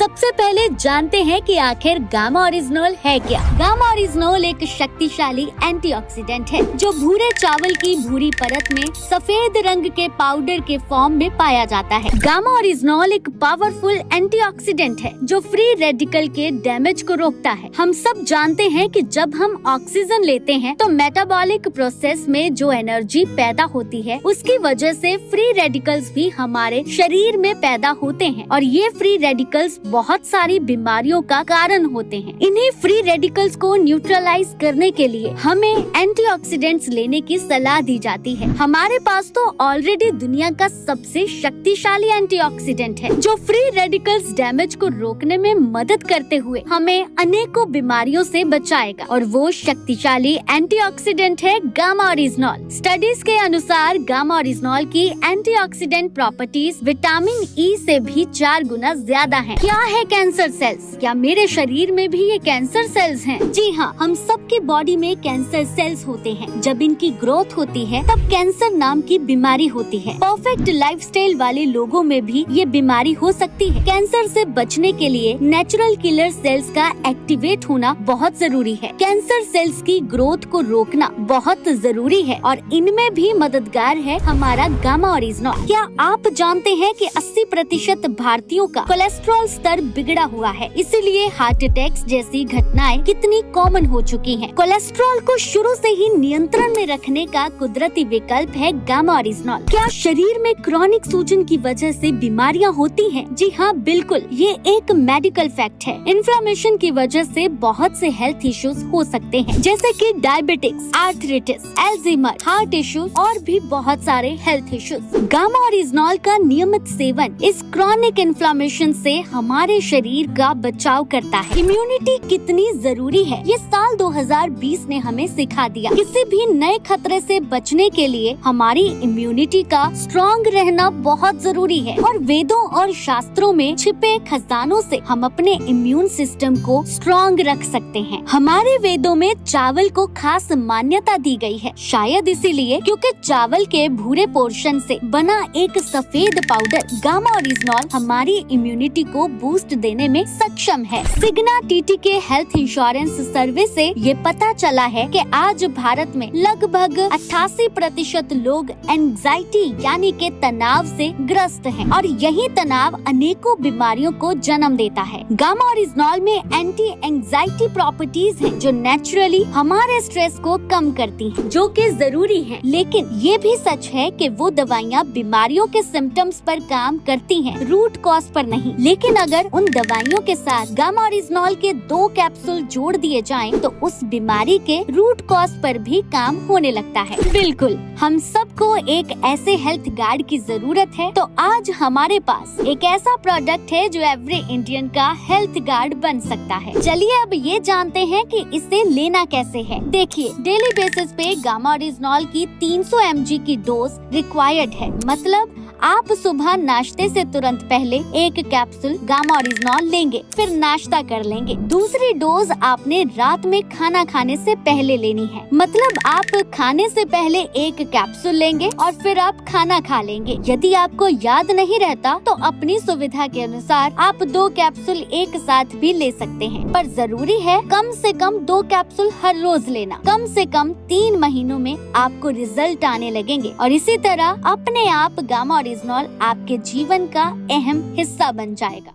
सबसे पहले जानते हैं कि आखिर गामा ओरिजिनोल है क्या। गामा ओरिजिनोल एक शक्तिशाली एंटीऑक्सीडेंट है जो भूरे चावल की भूरी परत में सफेद रंग के पाउडर के फॉर्म में पाया जाता है। गामा ओरिजिनोल एक पावरफुल एंटीऑक्सीडेंट है जो फ्री रेडिकल के डैमेज को रोकता है। हम सब जानते हैं कि जब हम ऑक्सीजन लेते हैं तो मेटाबॉलिक प्रोसेस में जो एनर्जी पैदा होती है उसकी वजह से फ्री रेडिकल्स भी हमारे शरीर में पैदा होते हैं और ये फ्री रेडिकल्स बहुत सारी बीमारियों का कारण होते हैं। इन्हीं फ्री रेडिकल्स को न्यूट्रलाइज करने के लिए हमें एंटीऑक्सीडेंट्स लेने की सलाह दी जाती है। हमारे पास तो ऑलरेडी दुनिया का सबसे शक्तिशाली एंटीऑक्सीडेंट है जो फ्री रेडिकल्स डैमेज को रोकने में मदद करते हुए हमें अनेकों बीमारियों से बचाएगा और वो शक्तिशाली एंटीऑक्सीडेंट है गामा ओरिजिनोल। स्टडीज के अनुसार गामा ओरिजिनोल की एंटीऑक्सीडेंट प्रॉपर्टीज विटामिन ई से भी 4 गुना ज्यादा हैं। क्या है कैंसर सेल्स? क्या मेरे शरीर में भी ये कैंसर सेल्स हैं? जी हाँ, हम सबके बॉडी में कैंसर सेल्स होते हैं। जब इनकी ग्रोथ होती है तब कैंसर नाम की बीमारी होती है। परफेक्ट लाइफस्टाइल वाले लोगों में भी ये बीमारी हो सकती है। कैंसर से बचने के लिए नेचुरल किलर सेल्स का एक्टिवेट होना बहुत जरूरी है। कैंसर सेल्स की ग्रोथ को रोकना बहुत जरूरी है और इनमें भी मददगार है हमारा गामा ओरिजिनोल। क्या आप जानते हैं कि 80% भारतीयों का कोलेस्ट्रॉल स्तर बिगड़ा हुआ है, इसीलिए हार्ट अटैक्स जैसी घटनाएं कितनी कॉमन हो चुकी हैं। कोलेस्ट्रॉल को शुरू से ही नियंत्रण में रखने का कुदरती विकल्प है गामा ओरिजिनोल। क्या शरीर में क्रॉनिक सूजन की वजह से बीमारियां होती हैं? जी हाँ, बिल्कुल, ये एक मेडिकल फैक्ट है। इन्फ्लेमेशन की वजह से बहुत से हेल्थ इश्यूज हो सकते हैं जैसे कि diabetics, arthritis, Alzheimer, heart issues और भी बहुत सारे हेल्थ इश्यूज। गामा ओरिजिनोल का नियमित सेवन इस क्रॉनिक इन्फ्लेमेशन से हमारे शरीर का बचाव करता है। इम्यूनिटी कितनी जरूरी है ये साल 2020 ने हमें सिखा दिया। किसी भी नए खतरे से बचने के लिए हमारी इम्यूनिटी का स्ट्रॉन्ग रहना बहुत जरूरी है और वेदों और शास्त्रों में छिपे खजानों से हम अपने इम्यून सिस्टम को स्ट्रॉन्ग रख सकते हैं। हमारे वेदों में चावल को खास मान्यता दी गई है, शायद इसीलिए क्योंकि चावल के भूरे पोर्शन से बना एक सफेद पाउडर गामा ओरिजिनोल हमारी इम्यूनिटी को बूस्ट देने में सक्षम है। सिग्ना टीटी के हेल्थ इंश्योरेंस सर्वे से ये पता चला है कि आज भारत में लगभग 88% लोग एंजाइटी यानी के तनाव से ग्रस्त हैं और यही तनाव अनेकों बीमारियों को जन्म देता है। गामा ओरिजिनोल में एंटी एंजाइटी प्रॉपर्टीज हैं जो नेचुरली हमारे स्ट्रेस को कम करती हैं, जो कि जरूरी है। लेकिन ये भी सच है कि वो दवाइयाँ बीमारियों के सिम्टम्स पर काम करती हैं, रूट कॉज पर नहीं। लेकिन अगर उन दवाइयों के साथ गामा ओरिजिनोल के 2 कैप्सूल जोड़ दिए जाएं, तो उस बीमारी के रूट कॉज पर भी काम होने लगता है। बिल्कुल, हम सबको एक ऐसे हेल्थ गार्ड की जरूरत है, तो आज हमारे पास एक ऐसा प्रोडक्ट है जो एवरी इंडियन का हेल्थ गार्ड बन सकता है। चलिए अब ये जानते हैं कि इसे लेना कैसे है। देखिए, डेली बेसिस पे गामा ओरिजिनोल की 300 mg की डोज रिक्वायर्ड है। मतलब आप सुबह नाश्ते से तुरंत पहले 1 कैप्सूल गामा ओरिजिनोल लेंगे, फिर नाश्ता कर लेंगे। दूसरी डोज आपने रात में खाना खाने से पहले लेनी है। मतलब आप खाने से पहले 1 कैप्सूल लेंगे और फिर आप खाना खा लेंगे। यदि आपको याद नहीं रहता तो अपनी सुविधा के अनुसार आप 2 कैप्सूल एक साथ भी ले सकते हैं, पर जरूरी है कम से कम 2 कैप्सूल हर रोज लेना। कम से कम 3 महीनों में आपको रिजल्ट आने लगेंगे और इसी तरह अपने आप गामा ओरिजिनोल आपके जीवन का अहम हिस्सा बन जाएगा।